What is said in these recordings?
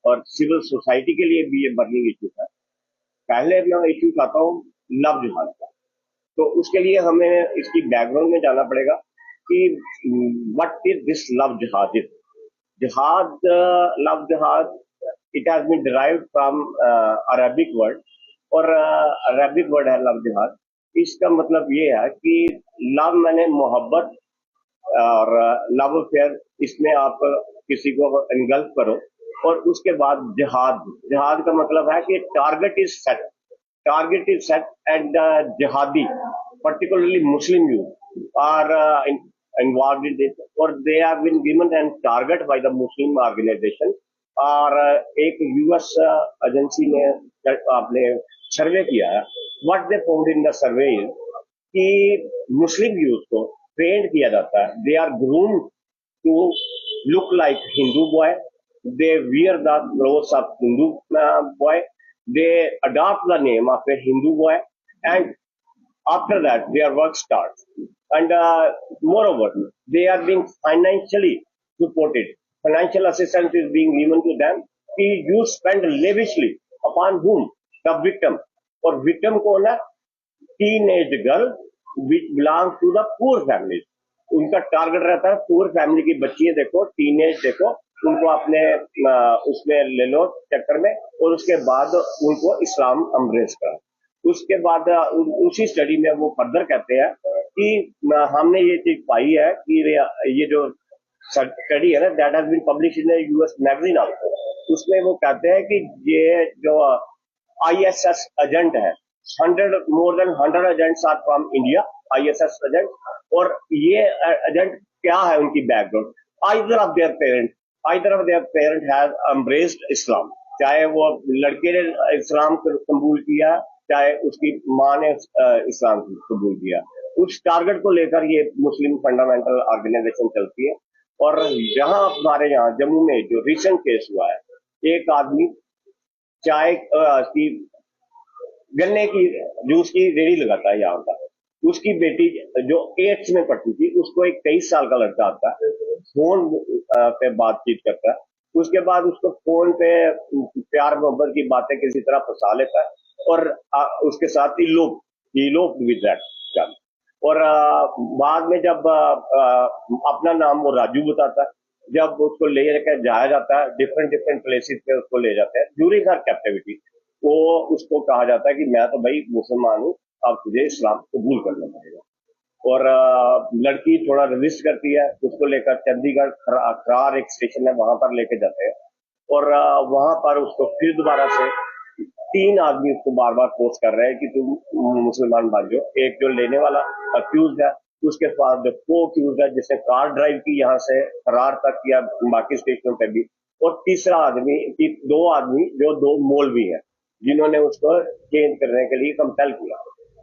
और civil society के लिए भी ये बर्निंग इशू था। पहले मैं इशू उठाता हूँ लव जिहाद का। तो उसके लिए हमें इसकी बैकग्राउंड में जाना पड़ेगा कि व्हाट इज दिस लव जिहाद इज। जिहाद, लव जिहाद, it has been derived from Arabic word, और अरबिक वर्ड है लव जिहाद। इसका मतलब ये है कि लव मैंने मोहब्बत, और लव अफेयर, इसमें आप किसी को एंगल्फ करो। और उसके बाद जिहाद, जिहाद का मतलब है कि target is set, target is set, and jihadi, particularly Muslim youth, are involved in this, or they have been given a target by the Muslim organization। और एक यूएस एजेंसी ने आपने सर्वे किया है। What they found in the survey is कि Muslim youth को trained किया जाता है, they are groomed to look like Hindu boy, they wear the clothes of Hindu boy, they adopt the name of a Hindu boy, and after that their work starts. And moreover, they are being financially supported. Financial assistance is being given to them. You spend lavishly upon whom? The victim. और victim कौन है? Teenage girl which belongs to the poor families। उनका target रहता है poor family की बच्चियां, देखो teenage, देखो उनको अपने उसमें ले लो चक्कर में, और उसके बाद उनको इस्लाम अम्ब्रेस करा। उसके बाद उसी स्टडी में वो फर्दर कहते हैं कि हमने ये चीज पाई है कि ये जो स्टडी है ना, that has been publish in US magazine also. उसमें वो कहते हैं कि ये जो आईएसएस एजेंट है, 100 more than 100 agents are from India, ISIS agent. और ये एजेंट क्या है उनकी background? Either of their parent, either of their parent has embraced Islam, चाहे वो लड़के ने इस्लाम को कबूल किया, चाहे उसकी माँ ने इस्लाम को कबूल किया। उस टारगेट को लेकर ये मुस्लिम फंडामेंटल ऑर्गेनाइजेशन चलती है। और जहां हमारे यहाँ जम्मू में जो रिसेंट केस हुआ है, एक आदमी चाय की, गन्ने की जूस की रेडी लगाता है यहाँ का, उसकी बेटी जो 8th में पढ़ती थी, उसको एक 23 साल का लड़का आता है, फोन पे बातचीत करता है। उसके बाद उसको फोन पे प्यार मोहब्बत की बातें किसी तरह फंसा लेता है, और उसके साथ इलोप विद दैट। और बाद में जब अपना नाम वो राजू बताता है, जब उसको ले जाकर जाया जाता है डिफरेंट डिफरेंट प्लेसेस पे, उसको ले जाते हैं ड्यूरिंग हर कैप्टिविटी, वो उसको कहा जाता है कि मैं तो भाई मुसलमान हूँ, अब तुझे इस्लाम कबूल करना पड़ेगा। और लड़की थोड़ा रेजिस्ट करती है, उसको लेकर चंडीगढ़ खरार एक स्टेशन है, वहां पर लेके जाते हैं। और वहां पर उसको फिर दोबारा से 3 आदमी उसको बार बार फोर्स कर रहे हैं कि तुम मुसलमान बन जाओ। एक जो लेने वाला अक्यूज है, उसके पास जो को अक्यूज है जिसने कार ड्राइव की यहाँ से खरार तक या बाकी स्टेशनों पर भी, और तीसरा आदमी की 2 आदमी जो 2 मौलवी हैं जिन्होंने उसको चेंज करने के लिए कंपेल किया।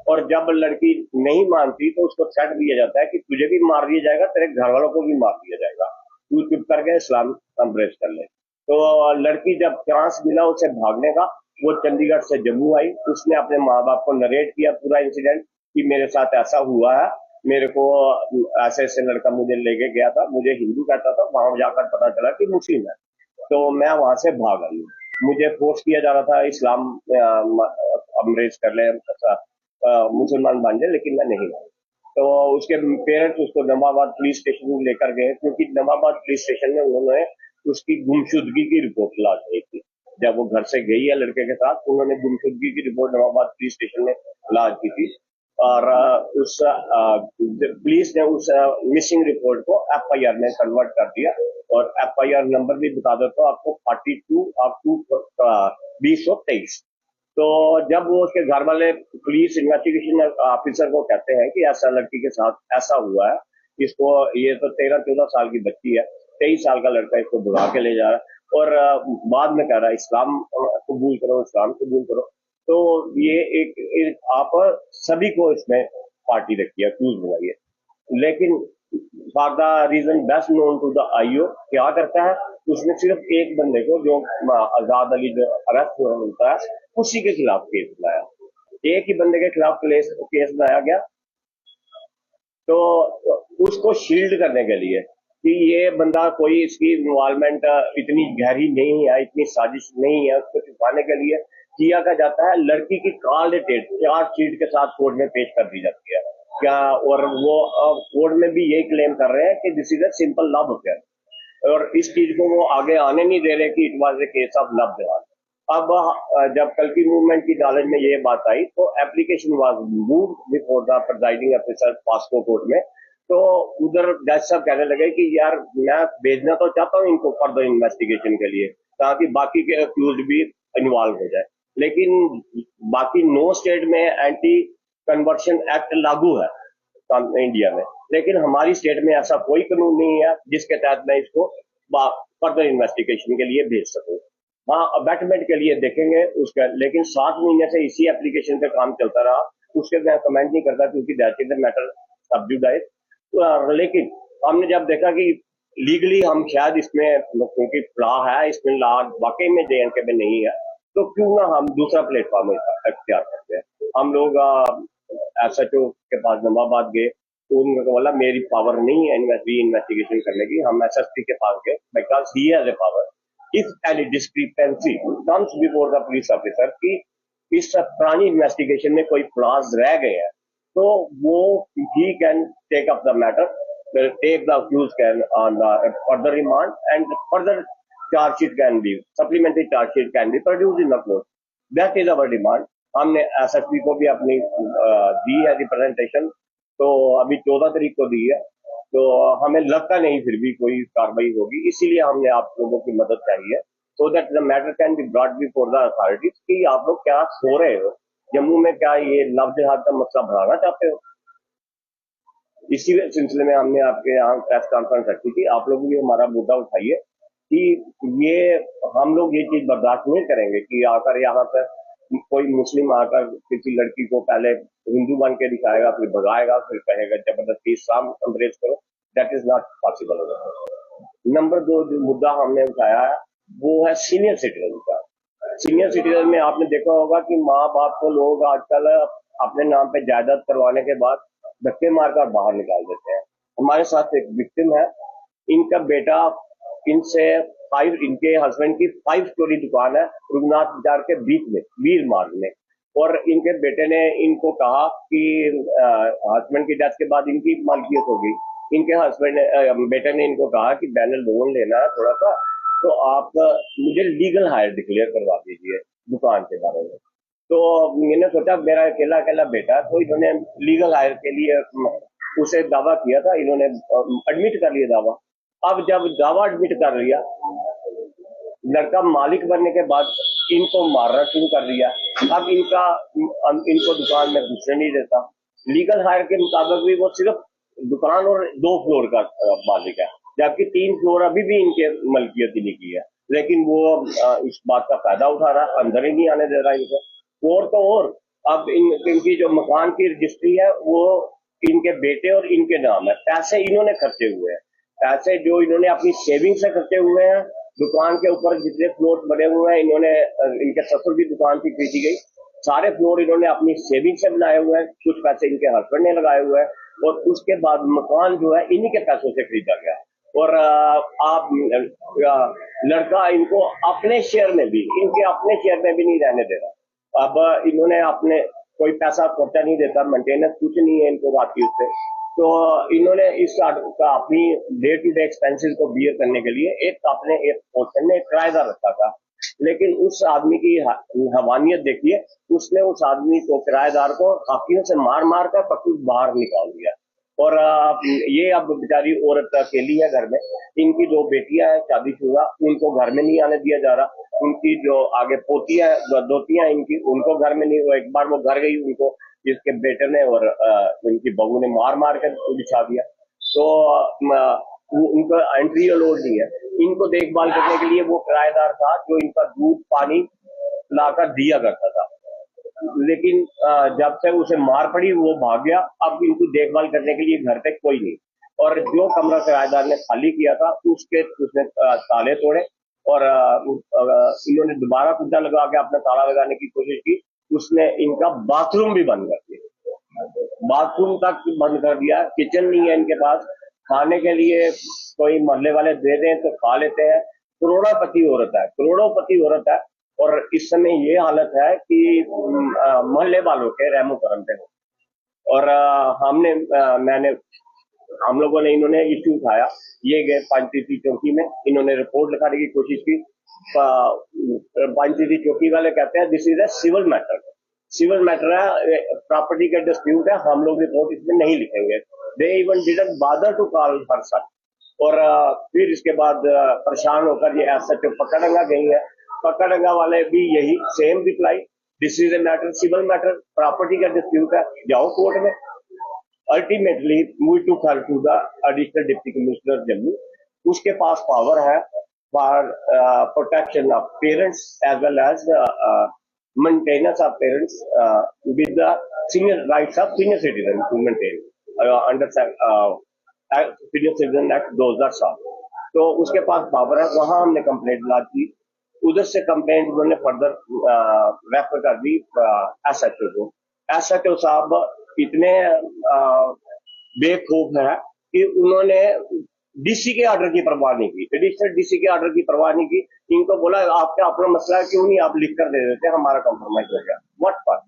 और जब लड़की नहीं मानती तो उसको थ्रेट दिया जाता है कि तुझे भी मार दिया जाएगा, तेरे घर वालों को भी मार दिया जाएगा, तू चुप करके इस्लाम अम्ब्रेस कर ले। तो लड़की जब चांस मिला उसे भागने का, वो चंडीगढ़ से जम्मू आई, उसने अपने माँ बाप को नरेट किया पूरा इंसिडेंट कि मेरे साथ ऐसा हुआ है, मेरे को ऐसे ऐसे लड़का मुझे लेके गया था, मुझे हिंदू कहता था, वहां जाकर पता चला कि मुस्लिम है, तो मैं वहां से भाग आई। मुझे फोर्स किया जा रहा था इस्लाम अम्ब्रेस कर ले, मुसलमान बन जाए, लेकिन मैं नहीं मानी। तो उसके पेरेंट्स उसको नवाबाद पुलिस स्टेशन लेकर गए, क्योंकि नवाबाद पुलिस स्टेशन में उन्होंने उसकी गुमशुदगी की रिपोर्ट लॉन्च की थी। जब वो घर से गई है लड़के के साथ, उन्होंने गुमशुदगी की रिपोर्ट नवाबाद पुलिस स्टेशन में लॉन्च की थी। और उस पुलिस ने उस मिसिंग रिपोर्ट को एफआईआर में कन्वर्ट कर दिया। और एफआईआर नंबर भी बता देता हूँ आपको, 42 ऑफ 2023। तो जब वो उसके घर वाले पुलिस इन्वेस्टिगेशन ऑफिसर को कहते हैं कि ऐसा लड़की के साथ ऐसा हुआ है, इसको, ये तो 13-14 साल की बच्ची है, 23 साल का लड़का इसको बुला के ले जा रहा है, और बाद में कह रहा है इस्लाम कबूल करो, इस्लाम कबूल करो। तो ये एक आप सभी को इसमें पार्टी रखी है, अक्यूज बनाई है। लेकिन for the reason best known to the IO क्या करता है, उसने सिर्फ एक बंदे को, जो आजाद अली जो अरेस्ट होता है, उसी के खिलाफ केस बनाया। एक ही बंदे के खिलाफ केस बनाया गया। तो उसको शील्ड करने के लिए कि ये बंदा कोई इसकी इन्वॉल्वमेंट इतनी गहरी नहीं है, इतनी साजिश नहीं है, उसको छुपाने के लिए किया क्या जाता है, लड़की की कॉल डेटेड चार्जशीट के साथ कोर्ट में पेश कर दी जाती है क्या। और वो कोर्ट में भी यही क्लेम कर रहे हैं कि this is a simple love affair, और इस चीज को वो आगे आने नहीं दे रहे कि it was a case of love जिहाद। अब जब कल की मूवमेंट की नॉलेज में ये बात आई तो application was move before the presiding officer POCSO court में। तो उधर जज साहब कहने लगे कि यार मैं भेजना तो चाहता हूँ इनको फर्दर इन्वेस्टिगेशन के लिए, ताकि बाकी के अक्यूज भी इन्वॉल्व हो जाए, लेकिन बाकी 9 स्टेट में एंटी कन्वर्शन एक्ट लागू है इंडिया में, लेकिन हमारी स्टेट में ऐसा कोई कानून नहीं है जिसके तहत मैं इसको फर्दर इन्वेस्टिगेशन के लिए भेज सकूं। हाँ, अबैटमेंट के लिए देखेंगे उसका, लेकिन 7 महीने से इसी एप्लीकेशन पे काम चलता रहा, उसके मैं कमेंट नहीं करता क्योंकि दैट इज द मैटर सब्जुडाइज। लेकिन हमने जब देखा कि लीगली हम शायद इसमें क्योंकि फ्लॉ है इसमें, लॉ वाकई में जेएनके में नहीं है, तो क्यों ना हम दूसरा प्लेटफॉर्म इख्तियार करते हैं। हम लोग एसएचओ के पास नवाबाद गए, तो उन्होंने बोला मेरी पावर नहीं है इन्वेस्टिगेशन करने की। हम एसएसपी के पास गए because he has a power if any discrepancy comes before the police officer कि इस पुरानी इन्वेस्टिगेशन में कोई फ्लॉज रह गए हैं, तो वो ही can take up the matter, take the accused can on the further remand and further chargesheet can be supplementary chargesheet can be produce in the court. That is our demand. हमने SSP को भी अपनी दी है representation, तो अभी 14 तारीख को दी है, तो हमें लगता नहीं फिर भी कोई कार्रवाई होगी, इसीलिए हमने आप लोगों की मदद चाहिए so that the matter can be brought before the authorities कि आप लोग क्या सो रहे हो, जम्मू में क्या ये लव जिहाद का मसला बढ़ाना चाहते हो। इसी सिलसिले में हमने आपके यहाँ प्रेस कॉन्फ्रेंस रखी थी, आप लोग भी हमारा मुद्दा उठाइए कि ये हम लोग ये चीज बर्दाश्त नहीं करेंगे कि आकर यहाँ पर कोई मुस्लिम आकर किसी लड़की को पहले हिंदू बन के दिखाएगा, फिर भगाएगा, फिर कहेगा जबरदस्ती इस्लाम अम्ब्रेस करो। That is not possible. Number 2 जो मुद्दा हमने उठाया है वो है सीनियर सिटीजन का। सीनियर सिटीजन में आपने देखा होगा कि माँ बाप को लोग आजकल अपने नाम पे जायदाद करवाने के बाद धक्के मारकर बाहर निकाल देते हैं। हमारे साथ एक विक्टिम है, इनका बेटा इनसे इनके हस्बैंड की 5 स्टोरी दुकान है रघुनाथ बाजार के बीच में वीर मार्ग में, और इनके बेटे ने इनको कहा कि हस्बैंड की डेथ के बाद इनकी मालकियत होगी। इनके हस्बैंड बेटे ने इनको कहा कि मैंने लोन लेना है थोड़ा सा, तो आप मुझे लीगल हायर डिक्लेयर करवा दीजिए दुकान के बारे में। तो मैंने सोचा मेरा अकेला अकेला बेटा, तो इन्होंने लीगल हायर के लिए उसे दावा किया था, इन्होंने एडमिट कर लिया दावा। अब जब दावा एडमिट कर लिया, लड़का मालिक बनने के बाद इनको मारना शुरू कर दिया। अब इनको दुकान में घुसने नहीं देता। लीगल हायर के मुताबिक भी वो सिर्फ दुकान और 2 फ्लोर का मालिक है, जबकि 3 फ्लोर अभी भी इनके मलकियत ही नहीं की है, लेकिन वो इस बात का फायदा उठा रहा है, अंदर ही नहीं आने दे रहा इनको। और तो और अब इनकी जो मकान की रजिस्ट्री है वो इनके बेटे और इनके नाम है। पैसे इन्होंने खर्चे हुए हैं, पैसे जो इन्होंने अपनी सेविंग से खर्चे हुए हैं। दुकान के ऊपर जितने फ्लोर बने हुए हैं, इन्होंने इनके ससुर की दुकान थी खरीदी गई, सारे फ्लोर इन्होंने अपनी सेविंग से बनाए हुए हैं, कुछ पैसे इनके हस्बैंड ने लगाए हुए हैं, और उसके बाद मकान जो है इन्हीं के पैसों से खरीदा गया। और आप लड़का इनको अपने शेयर में भी, इनके अपने शेयर में भी नहीं रहने दे रहा। अब इन्होंने अपने कोई पैसा खर्चा नहीं देता, मेंटेनेंस कुछ नहीं है इनको बात की उससे, तो इन्होंने इस अपनी डे टू डे एक्सपेंसेस को बियर करने के लिए एक पोर्शन में एक किराएदार रखा था। लेकिन उस आदमी की हवानियत देखिए, उसने उस आदमी को, किराएदार को, हाकियों से मार मार कर पक्की बाहर निकाल दिया। और ये अब बेचारी औरत अकेली है घर में, इनकी 2 बेटियां हैं शादीशुदा, उनको घर में नहीं आने दिया जा रहा। उनकी जो आगे पोतियां, दोतियां इनकी, उनको घर में नहीं, एक बार वो घर गई, उनको जिसके बेटे ने और उनकी बहू ने मार मार कर बिछा दिया। तो उनको एंट्री अलाउड नहीं है। इनको देखभाल करने के लिए वो किराएदार था जो इनका दूध पानी लाकर दिया करता था, लेकिन जब से उसे मार पड़ी वो भाग गया। अब इनकी देखभाल करने के लिए घर पे कोई नहीं, और जो कमरा किराएदार ने खाली किया था उसने ताले तोड़े, और इन्होंने दोबारा कुंडा लगा के अपना ताला लगाने की कोशिश की। उसने इनका बाथरूम भी बंद कर दिया, बाथरूम तक बंद कर दिया, किचन नहीं है इनके पास। खाने के लिए कोई मोहल्ले वाले दे दें तो खा लेते हैं। करोड़पति औरत है, करोड़पति औरत है। और इस समय ये हालत है कि मोहल्ले वालों के रहमो करम पे हो। और मैंने हम लोगों ने इन्होंने इश्यू उठाया, ये गए पंचायती चौकी में, इन्होंने रिपोर्ट लिखाने की कोशिश की। पंचायती चौकी वाले कहते हैं this is a civil matter, civil matter है, प्रॉपर्टी का डिस्प्यूट है, हम लोग रिपोर्ट इसमें नहीं लिखेंगे। They even didn't bother to call her son. और फिर इसके बाद परेशान होकर ये एसएचओ पकड़ंगा गई है। पकड़ंगा वाले भी यही same reply, this is a matter, civil matter, property का डिस्प्यूट है, जाओ कोर्ट में। Ultimately we took her to the additional deputy commissioner Jammu. उसके पास पावर है for protection of parents as well as maintenance of parents with the senior rights of senior citizen to maintain under Senior Citizen Act 2007। तो उसके पास power है, वहां हमने complaint launch की। उधर से कंप्लेंट उन्होंने फर्दर रेफर कर दी एसएचओ को। एसएचओ साहब इतने बेवकूफ है कि उन्होंने डीसी के ऑर्डर की परवाह नहीं की, एडिशनल डीसी के ऑर्डर की परवाह नहीं की। इनको बोला आपका अपना मसला है, क्यों नहीं आप लिख कर दे देते, हमारा कंप्रोमाइज हो गया। व्हाट पर,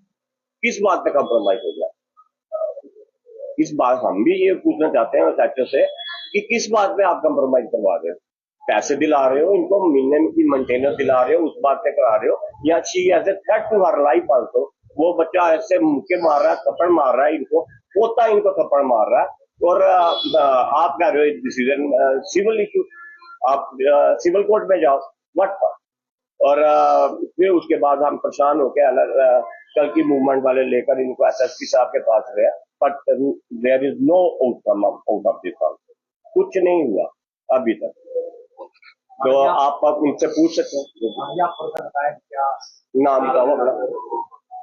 किस बात पे कंप्रोमाइज हो गया? इस बात हम भी ये पूछना चाहते हैं एसएचओ से कि किस बात पे आप कंप्रोमाइज करवा रहे हो? पैसे दिला रहे हो इनको, महीने की मेंटेनेंस दिला रहे हो, उस बात पे करा रहे हो, या she as a threat to her life also. वो बच्चा ऐसे मुक्के मार रहा है, थप्पड़ मार रहा है इनको, पोता इनको थप्पड़ मार रहा है। और आप कह रहे हो डिसीजन सिविल इशू, आप सिविल कोर्ट में जाओ। What for? और फिर उसके बाद हम परेशान होकर अलग कल की मूवमेंट वाले लेकर इनको एसएसपी साहब के पास गए, but there is no outcome out of this. कुछ नहीं हुआ अभी तक। तो आप उनसे पूछ सकते हैं। नाम बताओ अपना।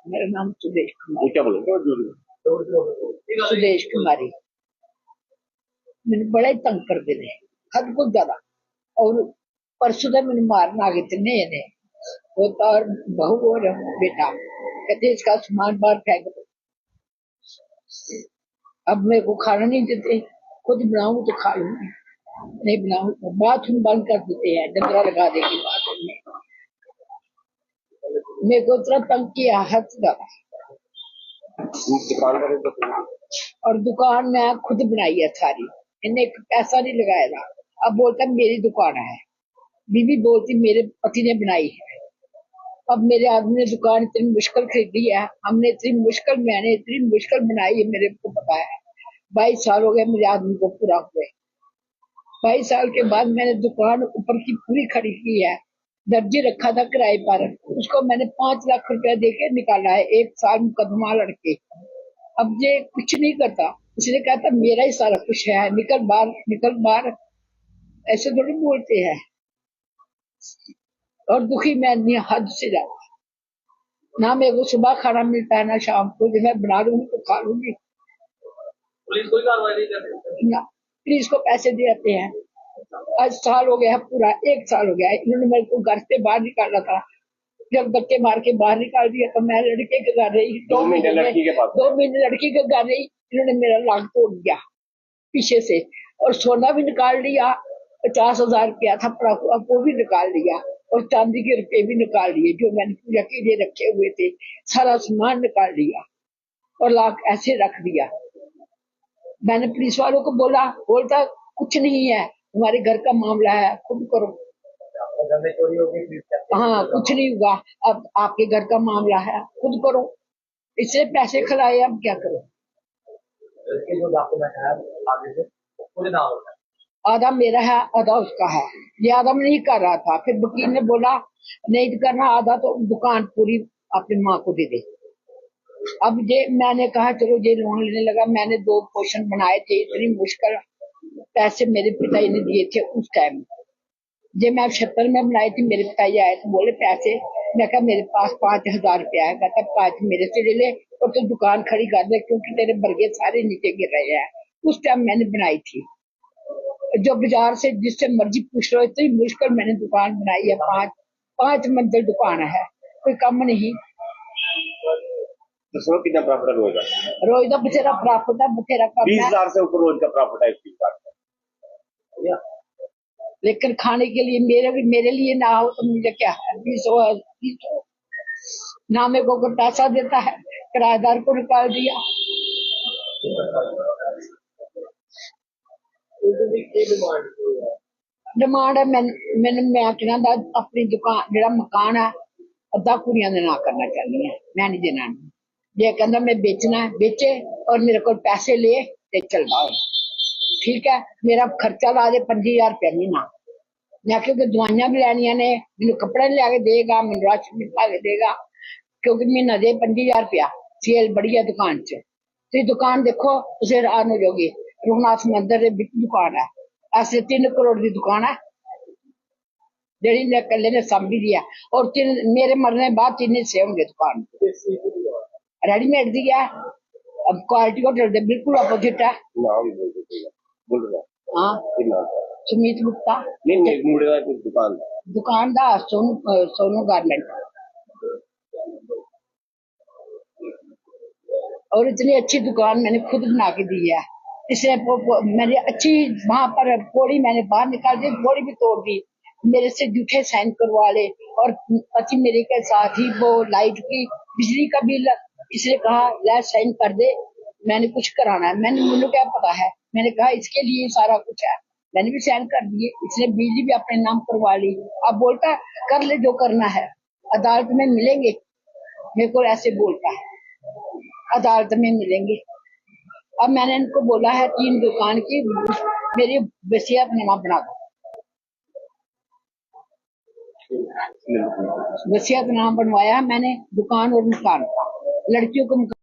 मेरा नाम सुदेश कुमारी। क्या बोलो? सुदेश कुमारी। मैंने बड़ा ही तंग कर दे रहे, हद को ज्यादा। और परसों तक मैंने मारना आ गए थे ने होता, और बहू और बेटा कहते इसका सामान बाहर फेंक दो। अब मेरे को खाना नहीं देते, खुद बनाऊं तो खा लूंगी, नहीं बनाऊं तो बाथरूम बंद कर देते हैं, डंगरा लगा देगी बाथरूम में। मेरे को इतना तंग किया हद ज्यादा। और दुकान मैं खुद बनाई है सारी, इन्हें एक पैसा नहीं लगाया था। अब बोलता मेरी दुकान है, बीवी बोलती मेरे पति ने बनाई है। अब मेरे आदमी ने दुकान इतनी मुश्किल खरीदी है, मैंने इतनी मुश्किल बनाई है, मेरे को पता है। 22 साल हो गए मेरे आदमी को पूरा हुए। 22 साल के बाद मैंने दुकान ऊपर की पूरी खड़ी की है, दर्जी रखा था किराए पर, उसको मैंने 5 लाख रुपया देके निकाला है, 1 साल मुकदमा लड़के। अब ये कुछ नहीं करता, इसने कहा था मेरा ही सारा कुछ है, निकल बाहर, ऐसे थोड़ी बोलते हैं। और दुखी मैं नहीं, हद से ज्यादा। ना मेरे को सुबह खाना मिलता है ना शाम को, जब मैं बना लूंगी तो खा लूंगी। पुलिस कोई कार्रवाई नहीं करती ना पुलिस को पैसे देते हैं। आज साल हो गया, पूरा 1 साल हो गया, इन्होंने मेरे को घर से बाहर निकाला था। जब धक्के मार के बाहर निकाल दिया तो मैं लड़के के घर रही 2 महीने लड़की के घर रही। इन्होंने मेरा लाख तोड़ दिया पीछे से, और सोना भी निकाल लिया, 50,000 रुपया था पड़ा हुआ, वो भी निकाल लिया, और चांदी के रुपए भी निकाल लिए जो मैंने पूजा के लिए रखे हुए थे, सारा सामान निकाल लिया और लाख ऐसे रख दिया। मैंने पुलिस वालों को बोलता कुछ नहीं है, हमारे घर का मामला है, खुद करो। हाँ, कुछ नहीं हुआ, अब आपके घर का मामला है, खुद करो। इससे पैसे खिलाए, अब क्या करो? आधा मेरा है, आधा उसका है। ये आधा मैं नहीं कर रहा था, फिर वकील ने बोला नहीं करना आधा, तो दुकान पूरी अपनी माँ को दे दे। अब ये मैंने कहा चलो ये लोन लेने लगा। मैंने 2 पोर्शन बनाए थे, इतनी मुश्किल पैसे मेरे पिताजी ने दिए थे उस टाइम। जे मैं 76 में बनाई थी, मेरे पिताजी आए तो बोले पैसे, मैं कहा मेरे पास 5,000 रुपया है, कहता 5 मेरे से ले ले और तो दुकान खड़ी कर दे, क्योंकि तेरे बर्गे सारे नीचे गिर रहे हैं। उस टाइम मैंने बनाई थी, जो बाजार से जिससे मर्जी पूछ लो, इतनी मुश्किल मैंने दुकान बनाई है। 5 मंजिल दुकान है, कोई कम नहीं। कितना प्रॉफिट रोज का बथेरा प्रॉफिट है, बथेरा कम है। 20,000 से ऊपर रोज का प्रॉफिट है इसकी बात। या लेकिन खाने के लिए मेरे लिए ना हो तो मुझे क्या है, 20 ना मेरे को कोई पैसा देता है, किराएदार को निकाल दिया। ਉਹਦੀ ਕੀ ਡਿਮਾਂਡ ਹੈ डिमांड है मैंने मैं आखना दा अपनी दुकान जेड़ा मकान है अद्धा कुड़ियां दे नां करना चाहनी है, मैं नहीं देना। जे कहंदा मैं बेचना है बेचे और मेरे को पैसे ले ते चल जाओ, ठीक है। मेरा खर्चा ला दे 5000 रुपया महीना, मैं क्योंकि दवाइयां भी लैनियां ने, मैनू कपड़े लिया के देगा, मैनू राशन भी पा के देगा, क्योंकि महीना दे 5000 रुपया। सेल बड़ी है दुकान च, तुम दुकान देखो तुम हैरान हो जाओगे। रघुनाथ मंदिर के बिच दुकान है, ऐसे 3 करोड़ की दुकान है जेडी ने कल्ले ने सांभी दी है, और मेरे मरने के बाद 3 हिस्से होंगे दुकान। ਕਿਸ ਚੀਜ਼ ਦੀ ਦੁਕਾਨ रेडीमेड दी है, अब क्वालिटी होटल के बिल्कुल अपोजिट है। नाम बोल रहा हाँ, कि नाम सुमीत गुप्ता नहीं मेरे मुंडे का कुछ दुकान था। दुकान दा सोनू गारमेंट। और इतनी अच्छी दुकान मैंने खुद बना के दी है। इसने मैंने अच्छी वहां पर पौड़ी मैंने बाहर निकाल दी, पौड़ी भी तोड़ दी, मेरे से झूठे साइन करवा ले, और पति मेरे के साथ ही वो लाइट की बिजली का बिल इसने कहा ला साइन कर दे, मैंने कुछ कराना है। मुझे क्या पता है, मैंने कहा इसके लिए सारा कुछ है, मैंने भी साइन कर दिए। इसने बिजली भी अपने नाम करवा ली। अब बोलता कर ले जो करना है, अदालत में मिलेंगे, मेरे को ऐसे बोलता है अदालत में मिलेंगे। अब मैंने इनको बोला है 3 दुकान की मेरी वसीयतनामा बना दो, वसीयतनामा बनवाया मैंने दुकान और मकान का, लड़कियों को